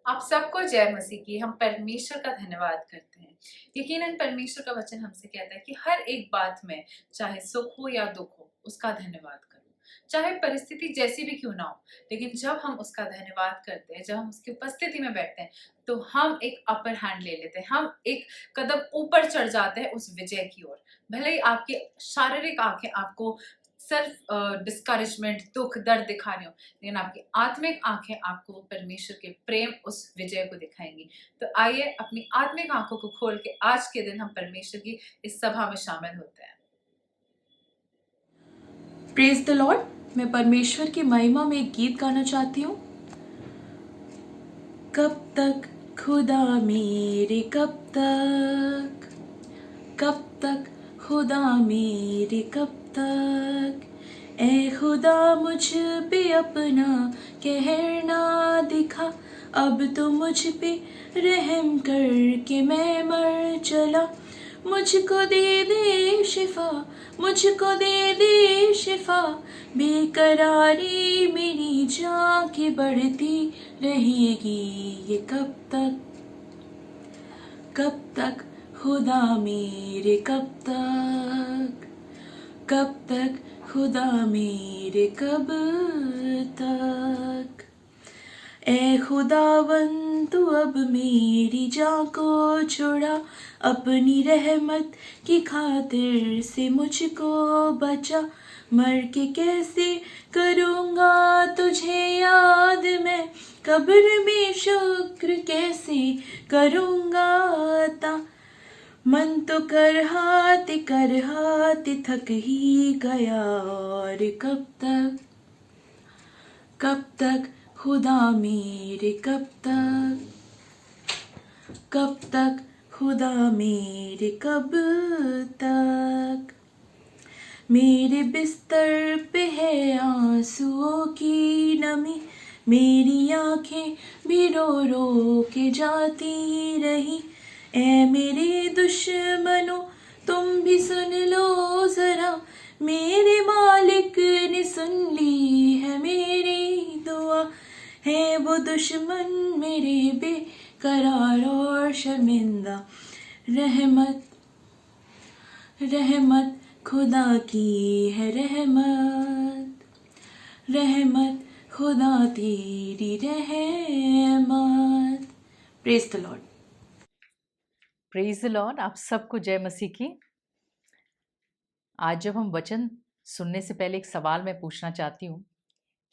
आप सबको जय मसीह की। हम परमेश्वर का धन्यवाद करते हैं। यकीनन परमेश्वर का वचन हमसे कहता है कि हर एक बात में, चाहे सुख हो या दुख हो, उसका धन्यवाद करो। चाहे परिस्थिति जैसी भी क्यों ना हो, लेकिन जब हम उसका धन्यवाद करते हैं, जब हम उसकी उपस्थिति में बैठते हैं, तो हम एक अपर हैंड ले लेते हैं। हम एक कदम ऊपर चढ़ जाते हैं उस विजय की ओर। भले ही आपकी शारीरिक आंखें आपको सिर्फ डिस्करेजमेंट, दुख, दर्द दिखा रही हो, लेकिन आपकी आत्मिक आंखें आपको परमेश्वर के प्रेम, उस विजय को दिखाएंगी। तो आइए अपनी आत्मिक आंखों को खोल के आज के दिन हम परमेश्वर की इस सभा में शामिल होते हैं। Praise the Lord. मैं परमेश्वर की महिमा में एक गीत गाना चाहती हूँ। कब तक खुदा मेरे, कब तक खुदा मेरे, कब तक ए खुदा मुझ पे अपना कहर ना दिखा। अब तो मुझ पे रहम करके मैं मर चला। मुझको दे दे शिफा, मुझको दे दे शिफा। बेकरारी मेरी जान की बढ़ती रहेगी ये कब तक खुदा मेरे, कब तक खुदा मेरे, कब तक ए खुदावन तू अब मेरी जान को छुड़ा। अपनी रहमत की खातिर से मुझको बचा। मर के कैसे करूँगा तुझे याद मैं, कब्र में शुक्र कैसे करूँगा अता। मन तो कर हाथ थक ही गया। और कब तक खुदा मेरे, कब तक खुदा मेरे, कब तक। मेरे बिस्तर पे है आंसुओं की नमी। मेरी आंखें भी रो रो के जाती रही। ए मेरे दुश्मनों तुम भी सुन लो जरा। मेरे मालिक ने सुन ली है मेरी दुआ। है वो दुश्मन मेरे बेकरार और शर्मिंदा। रहमत रहमत खुदा की है, रहमत खुदा तेरी रहमत। Praise the Lord. Praise the Lord. आप सबको जय मसीह की। आज जब हम वचन सुनने से पहले एक सवाल मैं पूछना चाहती हूँ।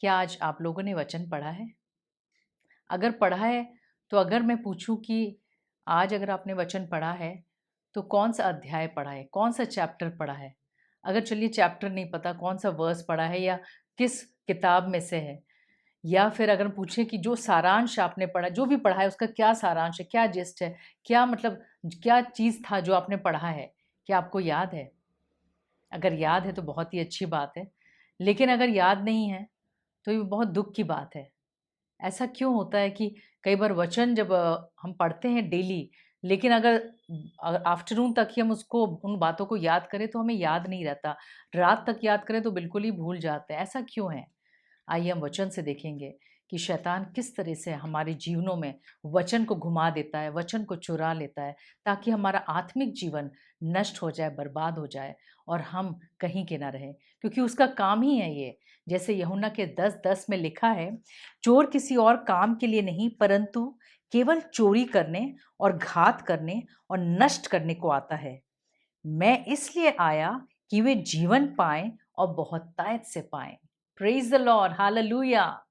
क्या आज आप लोगों ने वचन पढ़ा है? अगर पढ़ा है तो अगर मैं पूछूं कि आज अगर आपने वचन पढ़ा है तो कौन सा अध्याय पढ़ा है, कौन सा चैप्टर पढ़ा है? अगर चलिए चैप्टर नहीं पता, कौन सा वर्स पढ़ा है या किस किताब में से है? या फिर अगर पूछें कि जो सारांश आपने पढ़ा, जो भी पढ़ा है उसका क्या सारांश है, क्या जिस्ट है, क्या मतलब क्या चीज़ था जो आपने पढ़ा है, क्या आपको याद है? अगर याद है तो बहुत ही अच्छी बात है, लेकिन अगर याद नहीं है तो ये बहुत दुख की बात है। ऐसा क्यों होता है कि कई बार वचन जब हम पढ़ते हैं डेली, लेकिन अगर आफ्टरनून तक ही हम उसको उन बातों को याद करें तो हमें याद नहीं रहता, रात तक याद करें तो बिल्कुल ही भूल जाते हैं। ऐसा क्यों है? आइए हम वचन से देखेंगे कि शैतान किस तरह से हमारे जीवनों में वचन को घुमा देता है, वचन को चुरा लेता है, ताकि हमारा आत्मिक जीवन नष्ट हो जाए, बर्बाद हो जाए और हम कहीं के ना रहे, क्योंकि उसका काम ही है ये। जैसे यूहन्ना के 10:10 में लिखा है, चोर किसी और काम के लिए नहीं परंतु केवल चोरी करने और घात करने और नष्ट करने को आता है। मैं इसलिए आया कि वे जीवन पाएं और बहुतायत से पाएं। Praise the Lord, hallelujah.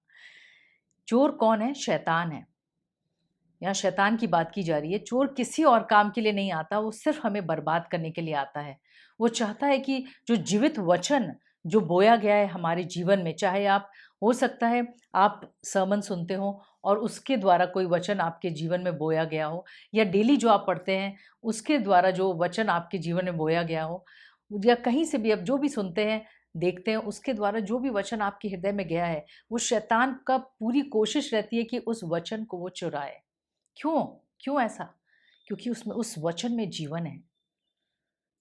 चोर कौन है? शैतान है। यहाँ शैतान की बात की जा रही है। चोर किसी और काम के लिए नहीं आता, वो सिर्फ हमें बर्बाद करने के लिए आता है। वो चाहता है कि जो जीवित वचन जो बोया गया है हमारे जीवन में, चाहे आप, हो सकता है आप sermon सुनते हो और उसके द्वारा कोई वचन आपके जीवन में बोया गया हो, या डेली जो आप पढ़ते हैं उसके द्वारा जो वचन आपके जीवन में बोया गया हो, या कहीं से भी आप जो भी सुनते हैं, देखते हैं, उसके द्वारा जो भी वचन आपके हृदय में गया है, वो शैतान का पूरी कोशिश रहती है कि उस वचन को वो चुराए। क्यों? क्यों ऐसा? क्योंकि उसमें, उस वचन में जीवन है।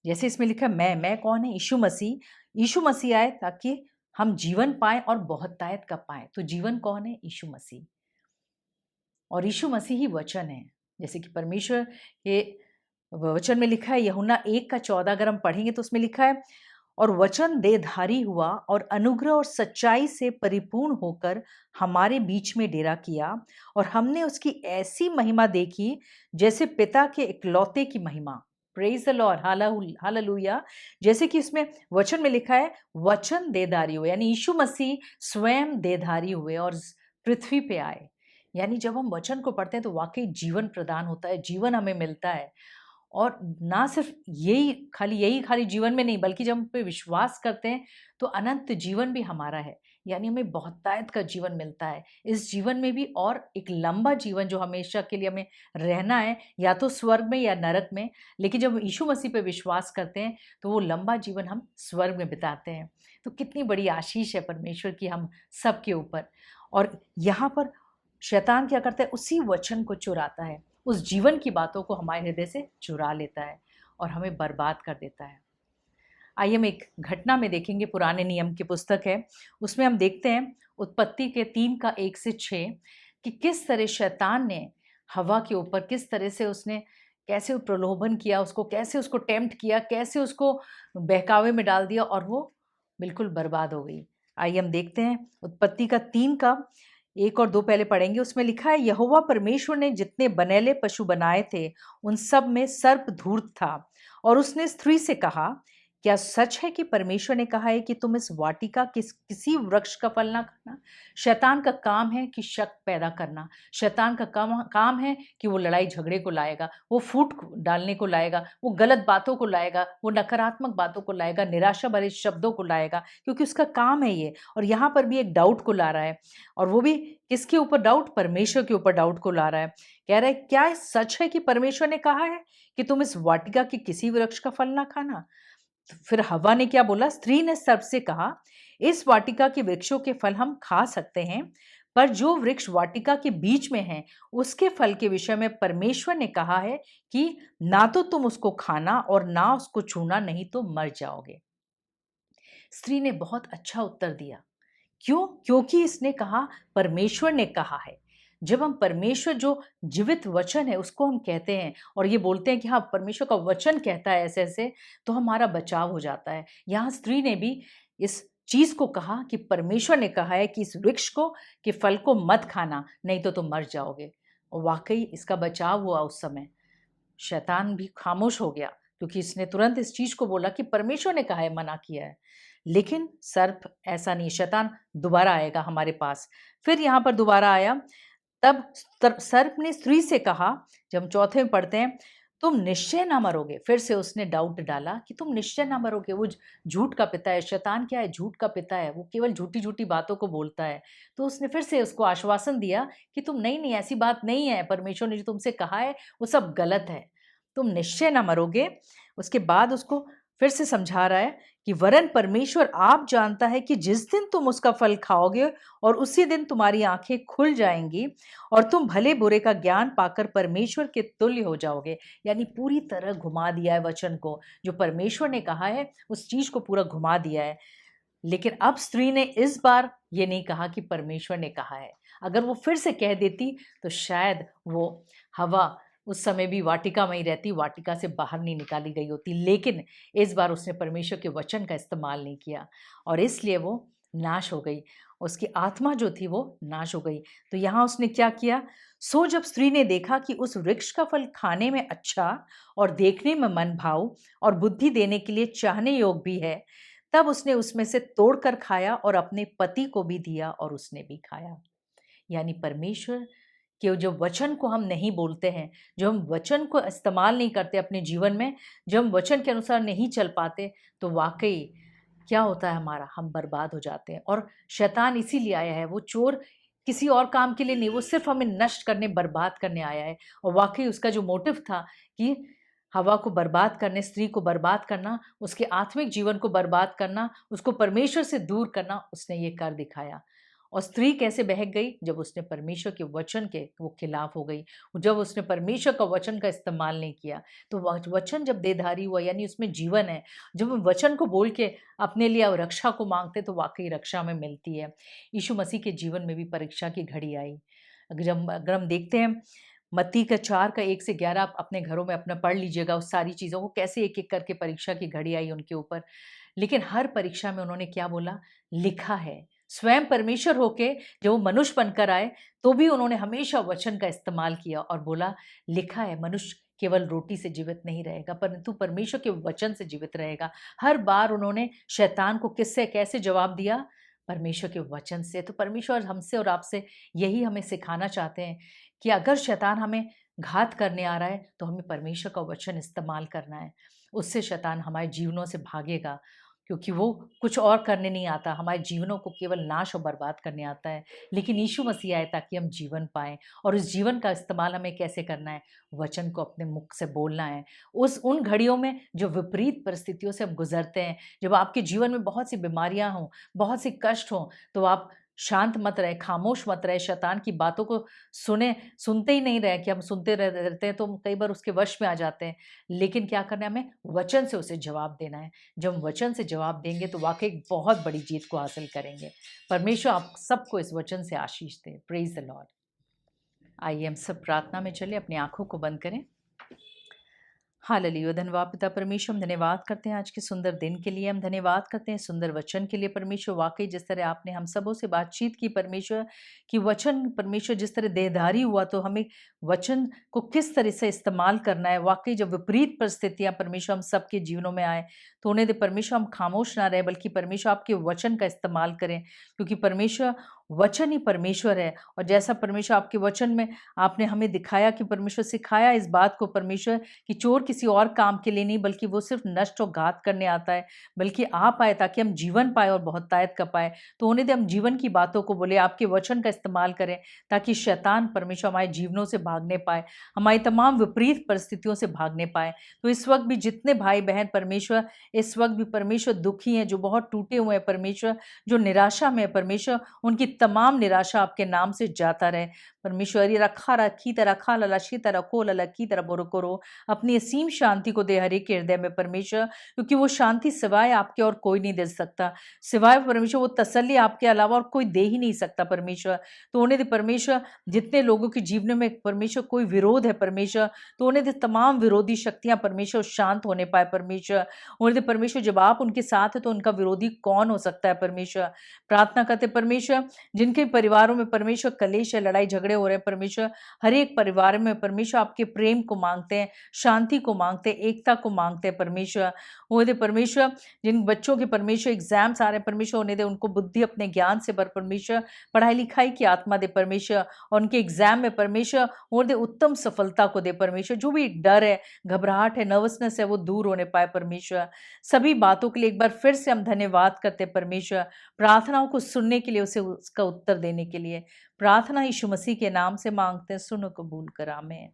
जैसे इसमें लिखा है, मैं कौन है? यीशु मसीह। यीशु मसीह आए ताकि हम जीवन पाएं और बहुतायत का पाएं। तो जीवन कौन है? यीशु मसीह। और यीशु मसीह ही वचन है। जैसे कि परमेश्वर के वचन में लिखा है, यूहन्ना 1:14 अगर हम पढ़ेंगे तो उसमें लिखा है, और वचन देहधारी हुआ और अनुग्रह और सच्चाई से परिपूर्ण होकर हमारे बीच में डेरा किया, और हमने उसकी ऐसी महिमा देखी जैसे पिता के इकलौते की महिमा। Praise the Lord, hallelujah. जैसे कि इसमें वचन में लिखा है, वचन देहधारी हुए, यानी यीशु मसीह स्वयं देहधारी हुए और पृथ्वी पे आए। यानी जब हम वचन को पढ़ते हैं तो वाकई जीवन प्रदान होता है, जीवन हमें मिलता है। और ना सिर्फ यही खाली जीवन में नहीं, बल्कि जब हम पे विश्वास करते हैं तो अनंत जीवन भी हमारा है। यानी हमें बहुतायत का जीवन मिलता है इस जीवन में भी, और एक लंबा जीवन जो हमेशा के लिए हमें रहना है, या तो स्वर्ग में या नरक में। लेकिन जब यीशु मसीह पे विश्वास करते हैं तो वो लंबा जीवन हम स्वर्ग में बिताते हैं। तो कितनी बड़ी आशीष है परमेश्वर की हम सबके ऊपर। और यहाँ पर शैतान क्या करता है, उसी वचन को चुराता है, उस जीवन की बातों को हमारे हृदय से चुरा लेता है और हमें बर्बाद कर देता है। आइए हम एक घटना में देखेंगे, पुराने नियम की पुस्तक है, उसमें हम देखते हैं उत्पत्ति के 3:1-6 कि किस तरह शैतान ने हवा के ऊपर, किस तरह से उसने कैसे प्रलोभन किया उसको, कैसे उसको टेम्प्ट किया, कैसे उसको बहकावे में डाल दिया और वो बिल्कुल बर्बाद हो गई। आइए हम देखते हैं उत्पत्ति का 3:1 और 2 पहले पढ़ेंगे। उसमें लिखा है, यहोवा परमेश्वर ने जितने बनेले पशु बनाए थे उन सब में सर्प धूर्त था, और उसने स्त्री से कहा, क्या सच है कि परमेश्वर ने कहा है कि तुम इस वाटिका किसी वृक्ष का फल ना खाना? शैतान का काम है कि शक पैदा करना। शैतान का काम है कि वो लड़ाई झगड़े को लाएगा, वो फूट डालने को लाएगा, वो गलत बातों को लाएगा, वो नकारात्मक बातों को लाएगा, निराशा भरे शब्दों को लाएगा, क्योंकि उसका काम है ये। और यहाँ पर भी एक डाउट को ला रहा है, और वो भी किसके ऊपर डाउट? परमेश्वर के ऊपर डाउट को ला रहा है। कह रहा है, क्या सच है कि परमेश्वर ने कहा है कि तुम इस वाटिका के किसी वृक्ष का फल ना खाना? फिर हवा ने क्या बोला? स्त्री ने सर्प से कहा, इस वाटिका के वृक्षों के फल हम खा सकते हैं, पर जो वृक्ष वाटिका के बीच में है उसके फल के विषय में परमेश्वर ने कहा है कि ना तो तुम उसको खाना और ना उसको छूना, नहीं तो मर जाओगे। स्त्री ने बहुत अच्छा उत्तर दिया। क्यों? क्योंकि इसने कहा परमेश्वर ने कहा है। जब हम परमेश्वर जो जीवित वचन है उसको हम कहते हैं और ये बोलते हैं कि हाँ परमेश्वर का वचन कहता है ऐसे ऐसे, तो हमारा बचाव हो जाता है। यहाँ स्त्री ने भी इस चीज को कहा कि परमेश्वर ने कहा है कि इस वृक्ष को के फल को मत खाना, नहीं तो तुम मर जाओगे। और वाकई इसका बचाव हुआ। उस समय शैतान भी खामोश हो गया क्योंकि इसने तुरंत इस चीज को बोला कि परमेश्वर ने कहा है, मना किया है। लेकिन सर्प ऐसा नहीं, शैतान दोबारा आएगा हमारे पास। फिर यहाँ पर दोबारा आया, तब सर्प ने स्त्री से कहा, जब हम चौथे में पढ़ते हैं, तुम निश्चय ना मरोगे। फिर से उसने डाउट डाला कि तुम निश्चय ना मरोगे। वो झूठ का पिता है। शैतान क्या है? झूठ का पिता है। वो केवल झूठी झूठी बातों को बोलता है। तो उसने फिर से उसको आश्वासन दिया कि तुम नहीं, ऐसी बात नहीं है, परमेश्वर ने जो तुमसे कहा है वो सब गलत है, तुम निश्चय ना मरोगे। उसके बाद उसको फिर से समझा रहा है कि वरन परमेश्वर आप जानता है कि जिस दिन तुम उसका फल खाओगे और उसी दिन तुम्हारी आंखें खुल जाएंगी और तुम भले बुरे का ज्ञान पाकर परमेश्वर के तुल्य हो जाओगे। यानी पूरी तरह घुमा दिया है वचन को, जो परमेश्वर ने कहा है उस चीज को पूरा घुमा दिया है। लेकिन अब स्त्री ने इस बार ये नहीं कहा कि परमेश्वर ने कहा है। अगर वो फिर से कह देती तो शायद वो हवा उस समय भी वाटिका में ही रहती, वाटिका से बाहर नहीं निकाली गई होती। लेकिन इस बार उसने परमेश्वर के वचन का इस्तेमाल नहीं किया और इसलिए वो नाश हो गई। उसकी आत्मा जो थी वो नाश हो गई। तो यहाँ उसने क्या किया? सो जब स्त्री ने देखा कि उस वृक्ष का फल खाने में अच्छा और देखने में मन भाव और बुद्धि देने के लिए चाहने योग भी है, तब उसने उसमें से तोड़कर खाया और अपने पति को भी दिया और उसने भी खाया। यानी परमेश्वर कि जो वचन को हम नहीं बोलते हैं, जो हम वचन को इस्तेमाल नहीं करते अपने जीवन में, जब हम वचन के अनुसार नहीं चल पाते, तो वाकई क्या होता है हमारा, हम बर्बाद हो जाते हैं। और शैतान इसीलिए आया है, वो चोर किसी और काम के लिए नहीं, वो सिर्फ हमें नष्ट करने, बर्बाद करने आया है। और वाकई उसका जो मोटिव था कि हवा को बर्बाद करने, स्त्री को बर्बाद करना, उसके आत्मिक जीवन को बर्बाद करना, उसको परमेश्वर से दूर करना, उसने ये कर दिखाया। और स्त्री कैसे बहक गई? जब उसने परमेश्वर के वचन के वो खिलाफ हो गई, जब उसने परमेश्वर का वचन का इस्तेमाल नहीं किया। तो वचन जब देहधारी हुआ, यानी उसमें जीवन है। जब हम वचन को बोल के अपने लिए रक्षा को मांगते तो वाकई रक्षा में मिलती है। यीशु मसीह के जीवन में भी परीक्षा की घड़ी आई। अगर हम देखते हैं मत्ती का 4 का 1 से 11 आप अपने घरों में अपना पढ़ लीजिएगा उस सारी चीज़ों को, कैसे एक-एक करके परीक्षा की घड़ी आई उनके ऊपर। लेकिन हर परीक्षा में उन्होंने क्या बोला? लिखा है। स्वयं परमेश्वर होके जब वो मनुष्य बनकर आए, तो भी उन्होंने हमेशा वचन का इस्तेमाल किया और बोला, लिखा है मनुष्य केवल रोटी से जीवित नहीं रहेगा, परंतु परमेश्वर के वचन से जीवित रहेगा। हर बार उन्होंने शैतान को किससे कैसे जवाब दिया? परमेश्वर के वचन से। तो परमेश्वर हमसे और आपसे यही हमें सिखाना चाहते हैं कि अगर शैतान हमें घात करने आ रहा है, तो हमें परमेश्वर का वचन इस्तेमाल करना है। उससे शैतान हमारे जीवनों से भागेगा, क्योंकि वो कुछ और करने नहीं आता, हमारे जीवनों को केवल नाश और बर्बाद करने आता है। लेकिन यीशु मसीह आए ताकि हम जीवन पाएँ, और उस जीवन का इस्तेमाल हमें कैसे करना है? वचन को अपने मुख से बोलना है। उन घड़ियों में जो विपरीत परिस्थितियों से हम गुज़रते हैं, जब आपके जीवन में बहुत सी बीमारियाँ हों, बहुत सी कष्ट हों, तो आप शांत मत रहें, खामोश मत रहें, शैतान की बातों को सुनते ही नहीं रहें कि हम सुनते रहते हैं तो हम कई बार उसके वश में आ जाते हैं। लेकिन क्या करना है? हमें वचन से उसे जवाब देना है। जब हम वचन से जवाब देंगे तो वाक़ई बहुत बड़ी जीत को हासिल करेंगे। परमेश्वर आप सबको इस वचन से आशीष दे। Praise the lord. आइए हम सब प्रार्थना में चलें, अपनी आँखों को बंद करें। हालेलुया। धन्यवाद पिता परमेश्वर, हम धन्यवाद करते हैं आज के सुंदर दिन के लिए, हम धन्यवाद करते हैं सुंदर वचन के लिए परमेश्वर। वाकई जिस तरह आपने हम सबों से बातचीत की परमेश्वर, कि वचन परमेश्वर जिस तरह देहधारी हुआ, तो हमें वचन को किस तरह से इस्तेमाल करना है। वाकई जब विपरीत परिस्थितियां परमेश्वर हम सबके जीवनों में आए, तो उन्हें दे परमेश्वर हम खामोश ना रहे, बल्कि परमेश्वर आपके वचन का इस्तेमाल करें, क्योंकि परमेश्वर वचन ही परमेश्वर है। और जैसा परमेश्वर आपके वचन में आपने हमें दिखाया कि परमेश्वर सिखाया इस बात को परमेश्वर, कि चोर किसी और काम के लिए नहीं, बल्कि वो सिर्फ नष्ट और घात करने आता है, बल्कि आप आए ताकि हम जीवन पाए और बहुतायत का पाए। तो उन्हें दे हम जीवन की बातों को बोले, आपके वचन का इस्तेमाल करें, ताकि शैतान परमेश्वर हमारे जीवनों से भागने पाए, हमारी तमाम विपरीत परिस्थितियों से भागने पाए। तो इस वक्त भी जितने भाई बहन परमेश्वर इस वक्त भी परमेश्वर दुखी हैं, जो बहुत टूटे हुए हैं परमेश्वर, जो निराशा में है परमेश्वर, उनकी तमाम निराशा आपके नाम से जाता रहे परमेश्वर। रखा रखी तरह खा ललशी तरह को ललकी तरह बोरो करो, अपनी असीम शांति को दे हर एक के हृदय में परमेश्वर, क्योंकि वो शांति सिवाय आपके और कोई नहीं दे सकता। सिवाय परमेश्वर वो तसल्ली आपके अलावा और कोई दे ही नहीं सकता परमेश्वर। तो उन्हें दे परमेश्वर, जितने लोगों के जीवन में परमेश्वर कोई विरोध है परमेश्वर, तो उन्हें दे तमाम विरोधी शक्तियां परमेश्वर शांत होने पाए परमेश्वर। उन्हें दे परमेश्वर, जब आप उनके साथ है तो उनका विरोधी कौन हो सकता है परमेश्वर। प्रार्थना करते परमेश्वर, जिनके परिवारों में परमेश्वर कलेश है, लड़ाई झगड़े हो रहे हैं परमेश्वर, हर एक परिवार में परमेश्वर आपके प्रेम को मांगते हैं, शांति को मांगते हैं, एकता को मांगते हैं परमेश्वर। उन्हें दे परमेश्वर, जिन बच्चों के परमेश्वर एग्जाम्स आ रहे हैं परमेश्वर, उन्हें दे उनको बुद्धि अपने ज्ञान से भर परमेश्वर, पढ़ाई लिखाई की आत्मा दे परमेश्वर, और उनके एग्जाम में परमेश्वर उन्हें दे उत्तम सफलता को दे परमेश्वर। जो भी डर है, घबराहट है, नर्वसनेस है, वो दूर होने पाए परमेश्वर। सभी बातों के लिए एक बार फिर से हम धन्यवाद करते हैं परमेश्वर, प्रार्थनाओं को सुनने के लिए, उसे उसका उत्तर देने के लिए। प्रार्थना यीशु मसीह के नाम से मांगते हैं, सुनो कबूल कर, आमीन।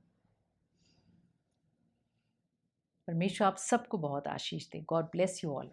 परमेश्वर आप सबको बहुत आशीष दे। God bless you all.